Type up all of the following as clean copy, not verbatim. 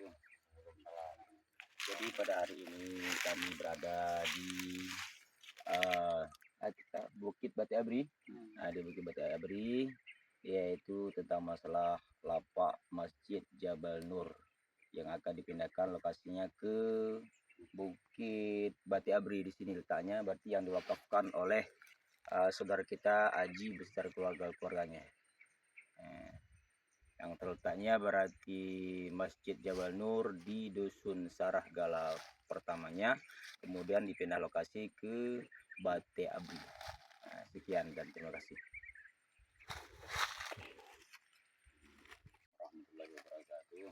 wabarakatuh. Jadi pada hari ini kami berada di Bukit Batu Abri. Di Bukit Batu Abri, yaitu tentang masalah lapak Masjid Jabal Nur yang akan dipindahkan lokasinya ke Bukit Batu Abri. Di sini letaknya, berarti yang diwakafkan oleh saudara kita Aji beserta keluarganya. Yang terletaknya berarti Masjid Jabal Nur di Dusun Sarah Gala pertamanya, kemudian dipindah lokasi ke Batu Abri. Sekian dan terima kasih. Warahmatullahi wabarakatuh.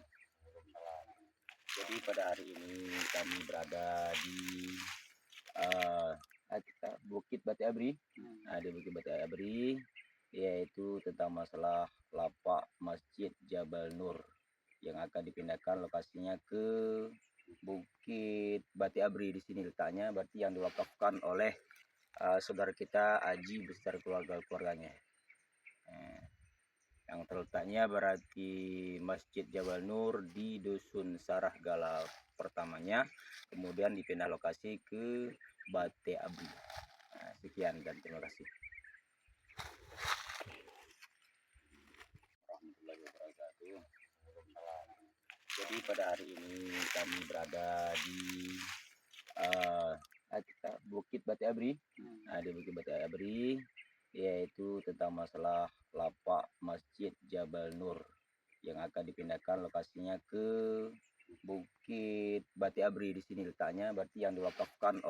Jadi pada hari ini kami berada di Bukit Batu Abri. Di Bukit Batu Abri, yaitu tentang masalah lapak Masjid Jabal Nur yang akan dipindahkan lokasinya ke Bukit Batu Abri. Di sini letaknya, berarti yang diwakafkan oleh saudara kita Aji beserta keluarganya. Yang terletaknya berarti Masjid Jabal Nur di Dusun Sarah Gala pertamanya, kemudian dipindah lokasi ke Batu Abri. Sekian dan terima kasih. Warahmatullahi wabarakatuh. Jadi pada hari ini kami berada di Bukit Batu Abri. Di Bukit Batu Abri, yaitu tentang masalah lapak Masjid Jabal Nur yang akan dipindahkan lokasinya ke Bukit Batu Abri. Di sini letaknya, berarti yang diwakafkan oleh